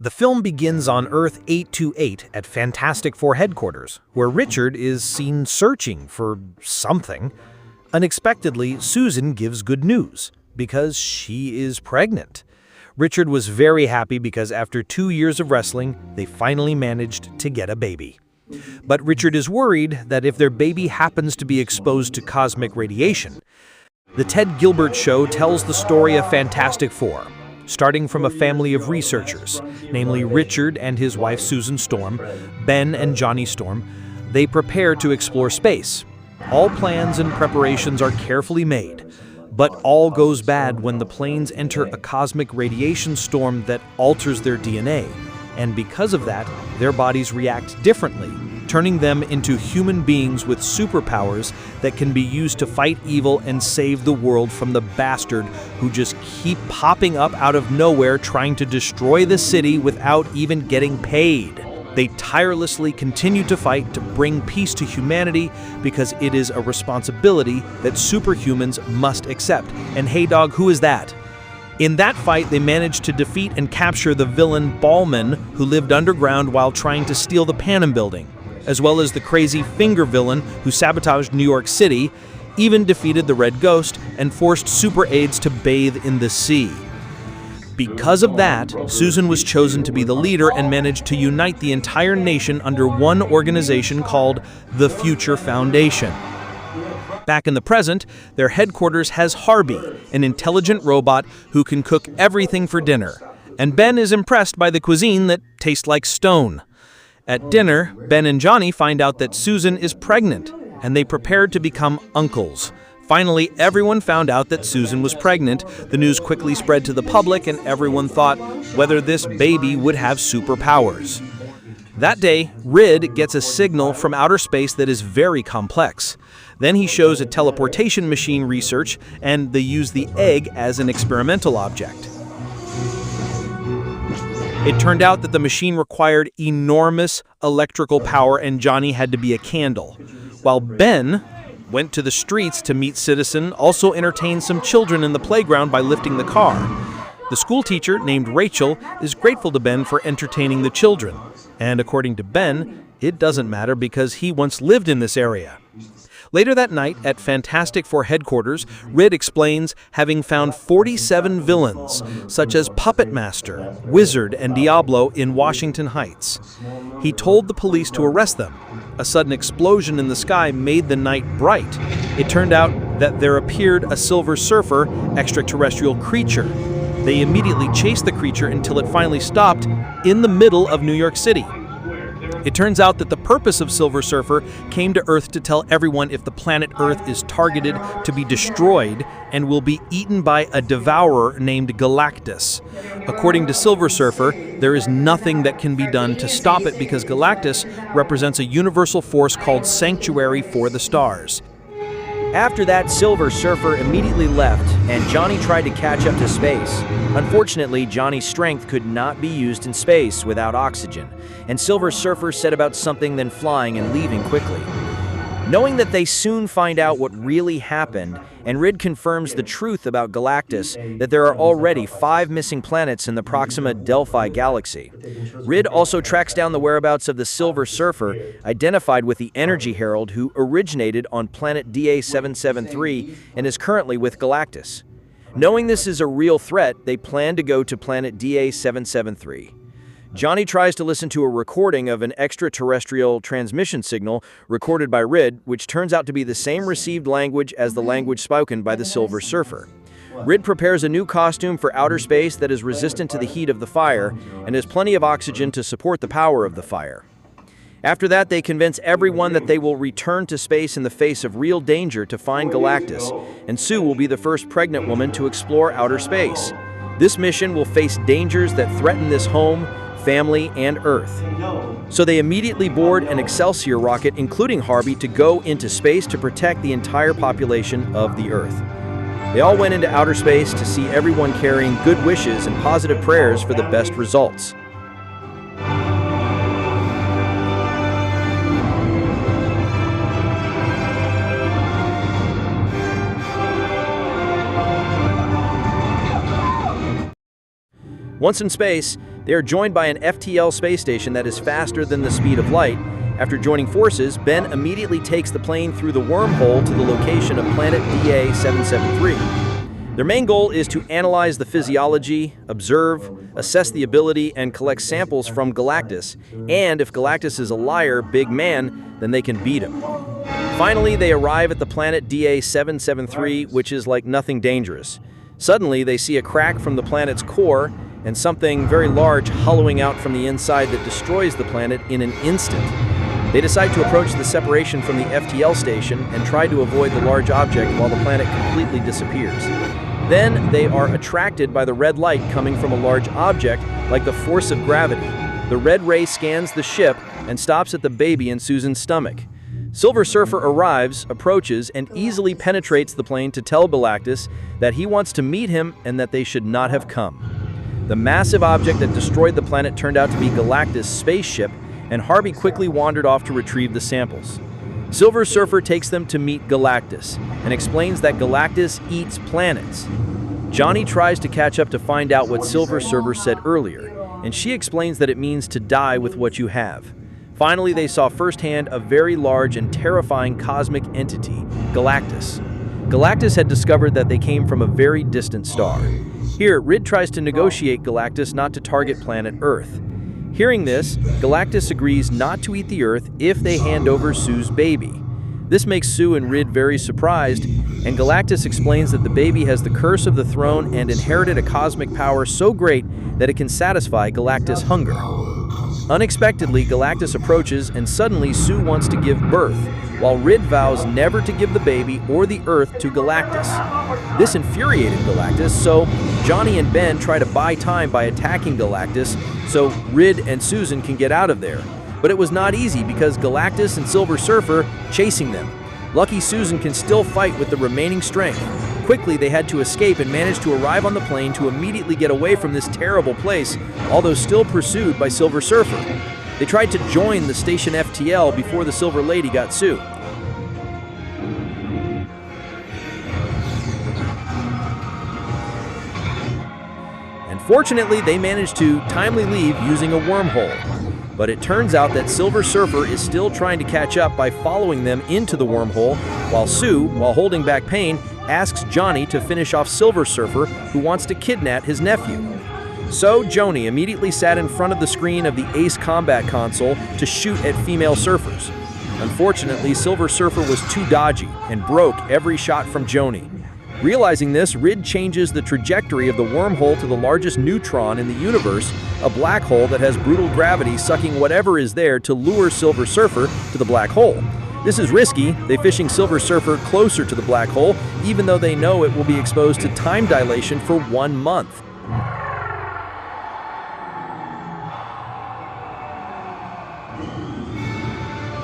The film begins on Earth 828 at Fantastic Four headquarters, where Richard is seen searching for something. Unexpectedly, Susan gives good news, because she is pregnant. Richard was very happy because after 2 years of wrestling, they finally managed to get a baby. But Richard is worried that if their baby happens to be exposed to cosmic radiation. The Ted Gilbert Show tells the story of Fantastic Four, starting from a family of researchers, namely Richard and his wife Susan Storm, Ben and Johnny Storm. They prepare to explore space. All plans and preparations are carefully made, but all goes bad when the planes enter a cosmic radiation storm that alters their DNA, and because of that, their bodies react differently, turning them into human beings with superpowers that can be used to fight evil and save the world from the bastard who just keep popping up out of nowhere trying to destroy the city without even getting paid. They tirelessly continue to fight to bring peace to humanity because it is a responsibility that superhumans must accept. And hey dog, who is that? In that fight, they managed to defeat and capture the villain Ballman, who lived underground while trying to steal the Panem building, as well as the crazy Finger villain who sabotaged New York City, even defeated the Red Ghost and forced Super Aids to bathe in the sea. Because of that, Susan was chosen to be the leader and managed to unite the entire nation under one organization called the Future Foundation. Back in the present, their headquarters has Harvey, an intelligent robot who can cook everything for dinner, and Ben is impressed by the cuisine that tastes like stone. At dinner, Ben and Johnny find out that Susan is pregnant, and they prepare to become uncles. Finally, everyone found out that Susan was pregnant. The news quickly spread to the public, and everyone thought whether this baby would have superpowers. That day, Rid gets a signal from outer space that is very complex. Then he shows a teleportation machine research, and they use the egg as an experimental object. It turned out that the machine required enormous electrical power and Johnny had to be a candle, while Ben went to the streets to meet Citizen, also entertained some children in the playground by lifting the car. The school teacher, named Rachel, is grateful to Ben for entertaining the children. And according to Ben, it doesn't matter because he once lived in this area. Later that night, at Fantastic Four headquarters, Rid explains having found 47 villains, such as Puppet Master, Wizard, and Diablo in Washington Heights. He told the police to arrest them. A sudden explosion in the sky made the night bright. It turned out that there appeared a Silver Surfer, extraterrestrial creature. They immediately chased the creature until it finally stopped in the middle of New York City. It turns out that the purpose of Silver Surfer came to Earth to tell everyone if the planet Earth is targeted to be destroyed and will be eaten by a devourer named Galactus. According to Silver Surfer, there is nothing that can be done to stop it because Galactus represents a universal force called Sanctuary for the Stars. After that, Silver Surfer immediately left, and Johnny tried to catch up to space. Unfortunately, Johnny's strength could not be used in space without oxygen, and Silver Surfer set about something then flying and leaving quickly. Knowing that they soon find out what really happened, and Rid confirms the truth about Galactus, that there are already 5 missing planets in the Proxima Delphi galaxy. Rid also tracks down the whereabouts of the Silver Surfer, identified with the Energy Herald, who originated on planet DA-773 and is currently with Galactus. Knowing this is a real threat, they plan to go to planet DA-773. Johnny tries to listen to a recording of an extraterrestrial transmission signal recorded by Rid, which turns out to be the same received language as the language spoken by the Silver Surfer. Rid prepares a new costume for outer space that is resistant to the heat of the fire and has plenty of oxygen to support the power of the fire. After that, they convince everyone that they will return to space in the face of real danger to find Galactus, and Sue will be the first pregnant woman to explore outer space. This mission will face dangers that threaten this home, family, and Earth. So they immediately board an Excelsior rocket, including Harvey, to go into space to protect the entire population of the Earth. They all went into outer space to see everyone carrying good wishes and positive prayers for the best results. Once in space, they are joined by an FTL space station that is faster than the speed of light. After joining forces, Ben immediately takes the plane through the wormhole to the location of planet DA-773. Their main goal is to analyze the physiology, observe, assess the ability, and collect samples from Galactus. And if Galactus is a liar, big man, then they can beat him. Finally, they arrive at the planet DA-773, which is like nothing dangerous. Suddenly, they see a crack from the planet's core and something very large hollowing out from the inside that destroys the planet in an instant. They decide to approach the separation from the FTL station and try to avoid the large object while the planet completely disappears. Then they are attracted by the red light coming from a large object like the force of gravity. The red ray scans the ship and stops at the baby in Susan's stomach. Silver Surfer arrives, approaches, and easily penetrates the plane to tell Galactus that he wants to meet him and that they should not have come. The massive object that destroyed the planet turned out to be Galactus' spaceship, and Harvey quickly wandered off to retrieve the samples. Silver Surfer takes them to meet Galactus and explains that Galactus eats planets. Johnny tries to catch up to find out what Silver Surfer said earlier, and she explains that it means to die with what you have. Finally, they saw firsthand a very large and terrifying cosmic entity, Galactus. Galactus had discovered that they came from a very distant star. Here, Rid tries to negotiate Galactus not to target planet Earth. Hearing this, Galactus agrees not to eat the Earth if they hand over Sue's baby. This makes Sue and Rid very surprised, and Galactus explains that the baby has the curse of the throne and inherited a cosmic power so great that it can satisfy Galactus' hunger. Unexpectedly, Galactus approaches and suddenly Sue wants to give birth, while Rid vows never to give the baby or the Earth to Galactus. This infuriated Galactus, so Johnny and Ben try to buy time by attacking Galactus so Rid and Susan can get out of there. But it was not easy because Galactus and Silver Surfer chasing them. Lucky Susan can still fight with the remaining strength. Quickly, they had to escape and managed to arrive on the plane to immediately get away from this terrible place, although still pursued by Silver Surfer. They tried to join the station FTL before the Silver Lady got Sue. And fortunately, they managed to timely leave using a wormhole. But it turns out that Silver Surfer is still trying to catch up by following them into the wormhole, while Sue, while holding back pain, asks Johnny to finish off Silver Surfer, who wants to kidnap his nephew. So Johnny immediately sat in front of the screen of the Ace Combat console to shoot at female surfers. Unfortunately, Silver Surfer was too dodgy and broke every shot from Johnny. Realizing this, Rid changes the trajectory of the wormhole to the largest neutron in the universe, a black hole that has brutal gravity sucking whatever is there to lure Silver Surfer to the black hole. This is risky, they fishing Silver Surfer closer to the black hole, even though they know it will be exposed to time dilation for 1 month.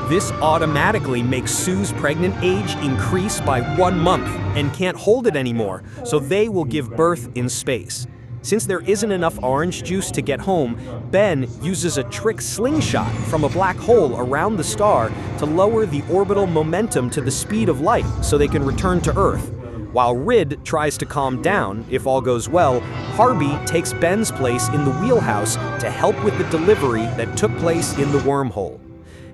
This automatically makes Sue's pregnant age increase by 1 month and can't hold it anymore, so they will give birth in space. Since there isn't enough orange juice to get home, Ben uses a trick slingshot from a black hole around the star to lower the orbital momentum to the speed of light so they can return to Earth. While Rid tries to calm down, if all goes well, Harvey takes Ben's place in the wheelhouse to help with the delivery that took place in the wormhole.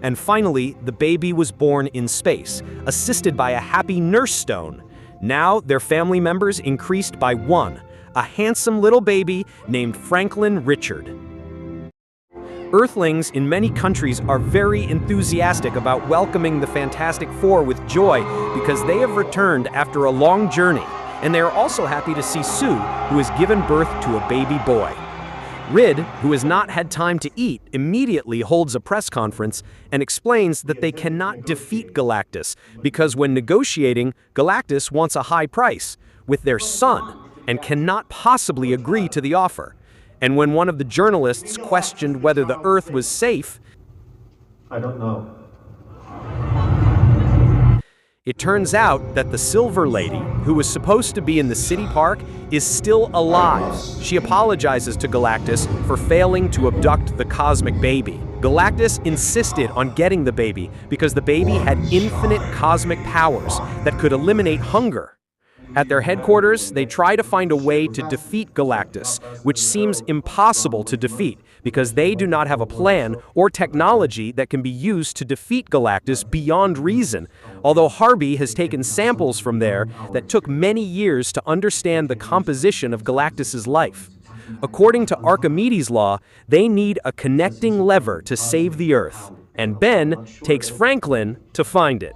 And finally, the baby was born in space, assisted by a happy nurse stone. Now, their family members increased by 1, a handsome little baby named Franklin Richard. Earthlings in many countries are very enthusiastic about welcoming the Fantastic Four with joy because they have returned after a long journey, and they are also happy to see Sue, who has given birth to a baby boy. Rid, who has not had time to eat, immediately holds a press conference and explains that they cannot defeat Galactus because when negotiating, Galactus wants a high price with their son and cannot possibly agree to the offer. And when one of the journalists questioned whether the Earth was safe, I don't know. It turns out that the Silver Lady, who was supposed to be in the city park, is still alive. She apologizes to Galactus for failing to abduct the cosmic baby. Galactus insisted on getting the baby because the baby had infinite cosmic powers that could eliminate hunger. At their headquarters, they try to find a way to defeat Galactus, which seems impossible to defeat because they do not have a plan or technology that can be used to defeat Galactus beyond reason, although Harvey has taken samples from there that took many years to understand the composition of Galactus's life. According to Archimedes' law, they need a connecting lever to save the Earth, and Ben takes Franklin to find it.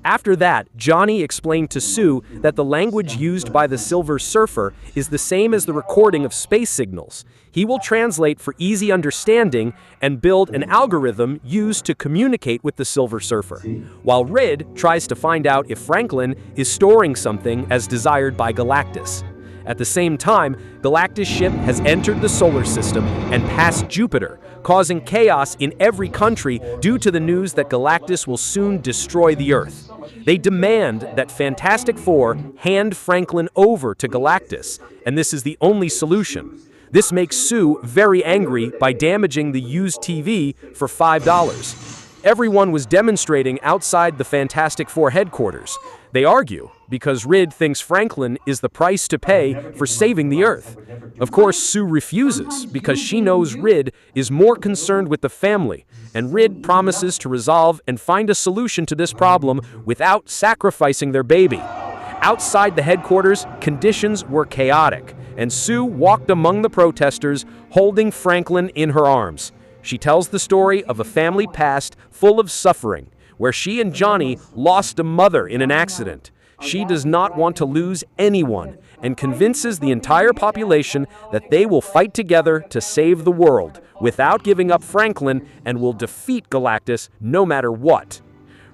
After that, Johnny explained to Sue that the language used by the Silver Surfer is the same as the recording of space signals. He will translate for easy understanding and build an algorithm used to communicate with the Silver Surfer, while Rid tries to find out if Franklin is storing something as desired by Galactus. At the same time, Galactus' ship has entered the solar system and passed Jupiter, causing chaos in every country due to the news that Galactus will soon destroy the Earth. They demand that Fantastic Four hand Franklin over to Galactus, and this is the only solution. This makes Sue very angry by damaging the used TV for $5. Everyone was demonstrating outside the Fantastic Four headquarters. They argue because Rid thinks Franklin is the price to pay for saving the Earth. Of course, Sue refuses because she knows Rid is more concerned with the family, and Rid promises to resolve and find a solution to this problem without sacrificing their baby. Outside the headquarters, conditions were chaotic, and Sue walked among the protesters, holding Franklin in her arms. She tells the story of a family past full of suffering, where she and Johnny lost a mother in an accident. She does not want to lose anyone and convinces the entire population that they will fight together to save the world without giving up Franklin and will defeat Galactus no matter what.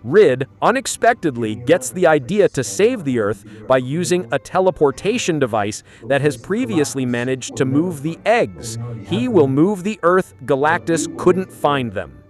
Rid unexpectedly gets the idea to save the Earth by using a teleportation device that has previously managed to move the eggs. He will move the Earth. Galactus couldn't find them.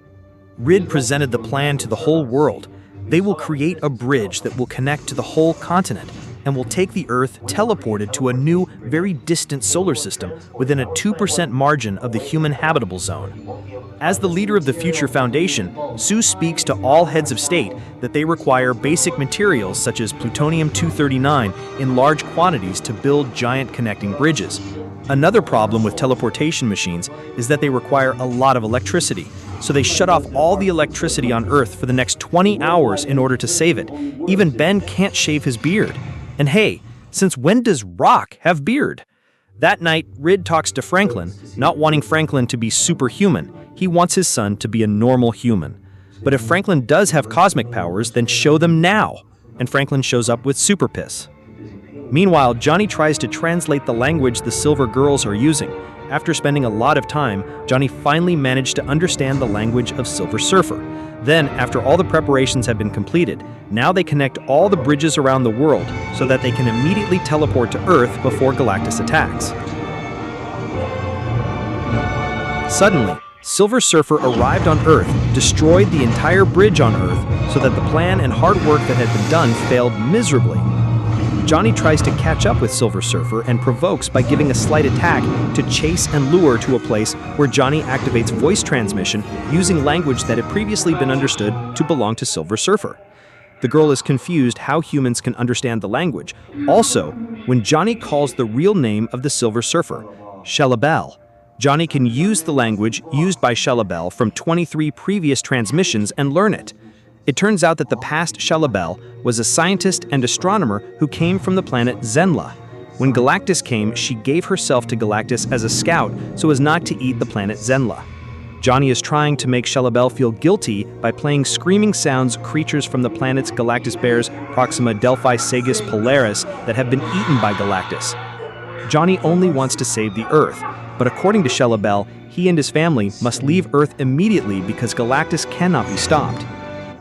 Rid presented the plan to the whole world. They will create a bridge that will connect to the whole continent and will take the Earth teleported to a new, very distant solar system within a 2% margin of the human habitable zone. As the leader of the Future Foundation, Sue speaks to all heads of state that they require basic materials such as plutonium-239 in large quantities to build giant connecting bridges. Another problem with teleportation machines is that they require a lot of electricity, so they shut off all the electricity on Earth for the next 20 hours in order to save it. Even Ben can't shave his beard. And hey, since when does Rock have beard? That night, Rid talks to Franklin, not wanting Franklin to be superhuman. He wants his son to be a normal human. But if Franklin does have cosmic powers, then show them now. And Franklin shows up with super piss. Meanwhile, Johnny tries to translate the language the Silver Girls are using. After spending a lot of time, Johnny finally managed to understand the language of Silver Surfer. Then, after all the preparations have been completed, now they connect all the bridges around the world so that they can immediately teleport to Earth before Galactus attacks. Suddenly, Silver Surfer arrived on Earth, destroyed the entire bridge on Earth, so that the plan and hard work that had been done failed miserably. Johnny tries to catch up with Silver Surfer and provokes by giving a slight attack to chase and lure to a place where Johnny activates voice transmission using language that had previously been understood to belong to Silver Surfer. The girl is confused how humans can understand the language. Also, when Johnny calls the real name of the Silver Surfer, Shalabel, Johnny can use the language used by Shalabel from 23 previous transmissions and learn it. It turns out that the past Shalabel was a scientist and astronomer who came from the planet Zenla. When Galactus came, she gave herself to Galactus as a scout so as not to eat the planet Zenla. Johnny is trying to make Shalabel feel guilty by playing screaming sounds creatures from the planets Galactus bears Proxima Delphi Sagittarius Polaris that have been eaten by Galactus. Johnny only wants to save the Earth, but according to Shalabel, he and his family must leave Earth immediately because Galactus cannot be stopped.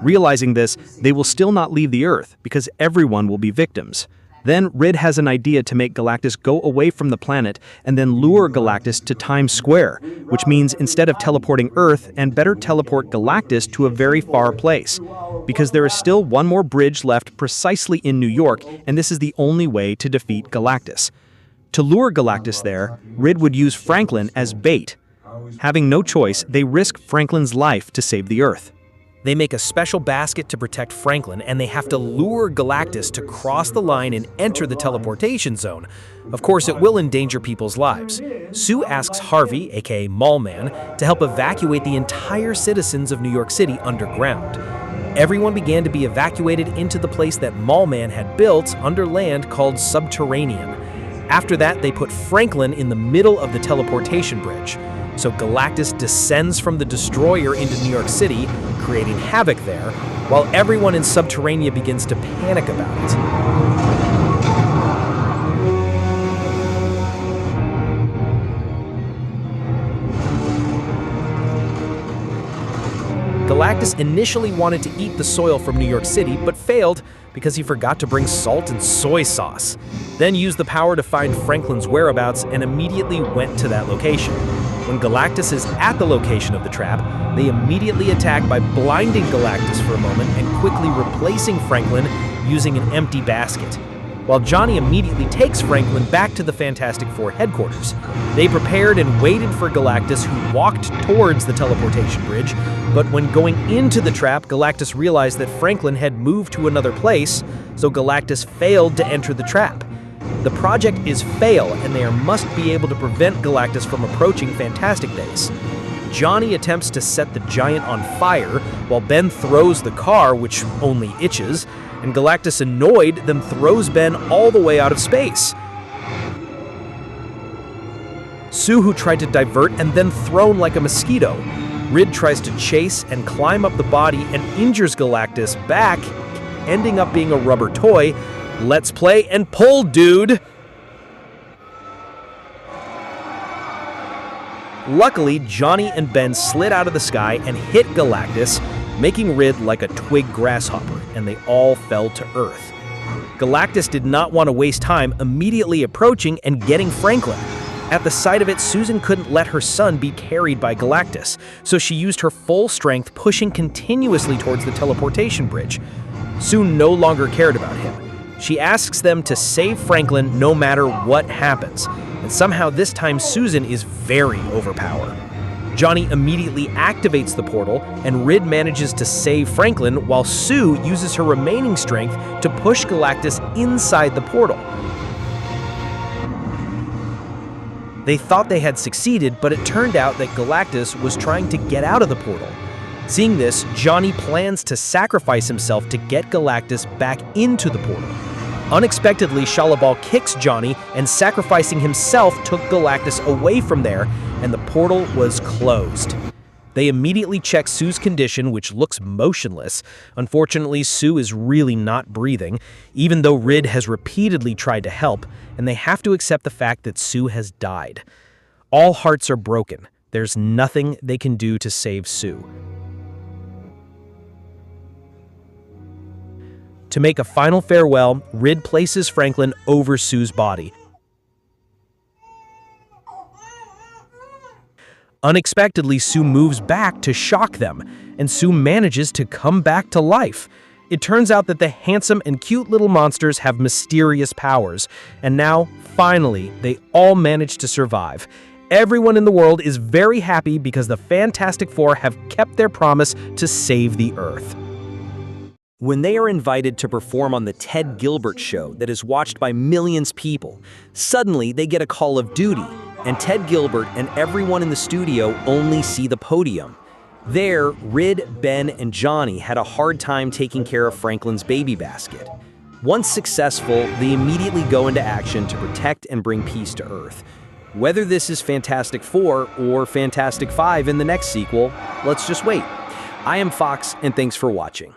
Realizing this, they will still not leave the Earth because everyone will be victims. Then Rid has an idea to make Galactus go away from the planet and then lure Galactus to Times Square, which means instead of teleporting Earth, and better teleport Galactus to a very far place. Because there is still one more bridge left precisely in New York, and this is the only way to defeat Galactus. To lure Galactus there, Rid would use Franklin as bait. Having no choice, they risk Franklin's life to save the Earth. They make a special basket to protect Franklin, and they have to lure Galactus to cross the line and enter the teleportation zone. Of course, it will endanger people's lives. Sue asks Harvey, aka Mallman, to help evacuate the entire citizens of New York City underground. Everyone began to be evacuated into the place that Mallman had built under land called Subterranean. After that, they put Franklin in the middle of the teleportation bridge. So Galactus descends from the destroyer into New York City, creating havoc there, while everyone in Subterranea begins to panic about it. Galactus initially wanted to eat the soil from New York City, but failed because he forgot to bring salt and soy sauce. Then used the power to find Franklin's whereabouts and immediately went to that location. When Galactus is at the location of the trap, they immediately attack by blinding Galactus for a moment and quickly replacing Franklin using an empty basket. While Johnny immediately takes Franklin back to the Fantastic Four headquarters. They prepared and waited for Galactus, who walked towards the teleportation bridge, but when going into the trap, Galactus realized that Franklin had moved to another place, so Galactus failed to enter the trap. The project is fail, and they must be able to prevent Galactus from approaching Fantastic Days. Johnny attempts to set the giant on fire, while Ben throws the car, which only itches, and Galactus, annoyed, then throws Ben all the way out of space. Sue, who tried to divert and then thrown like a mosquito. Rid tries to chase and climb up the body and injures Galactus back, ending up being a rubber toy. Let's play and pull, dude! Luckily, Johnny and Ben slid out of the sky and hit Galactus, making Rid like a twig grasshopper, and they all fell to Earth. Galactus did not want to waste time immediately approaching and getting Franklin. At the sight of it, Susan couldn't let her son be carried by Galactus, so she used her full strength, pushing continuously towards the teleportation bridge. Sue no longer cared about him. She asks them to save Franklin no matter what happens, and somehow this time Susan is very overpowered. Johnny immediately activates the portal, and Rid manages to save Franklin while Sue uses her remaining strength to push Galactus inside the portal. They thought they had succeeded, but it turned out that Galactus was trying to get out of the portal. Seeing this, Johnny plans to sacrifice himself to get Galactus back into the portal. Unexpectedly, Shalabal kicks Johnny, and sacrificing himself took Galactus away from there, and the portal was closed. They immediately check Sue's condition, which looks motionless. Unfortunately, Sue is really not breathing, even though Rid has repeatedly tried to help, and they have to accept the fact that Sue has died. All hearts are broken. There's nothing they can do to save Sue. To make a final farewell, Rid places Franklin over Sue's body. Unexpectedly, Sue moves back to shock them, and Sue manages to come back to life. It turns out that the handsome and cute little monsters have mysterious powers, and now, finally, they all manage to survive. Everyone in the world is very happy because the Fantastic Four have kept their promise to save the Earth. When they are invited to perform on the Ted Gilbert Show that is watched by millions of people, suddenly they get a call of duty, and Ted Gilbert and everyone in the studio only see the podium. There, Rid, Ben, and Johnny had a hard time taking care of Franklin's baby basket. Once successful, they immediately go into action to protect and bring peace to Earth. Whether this is Fantastic Four or Fantastic Five in the next sequel, let's just wait. I am Fox, and thanks for watching.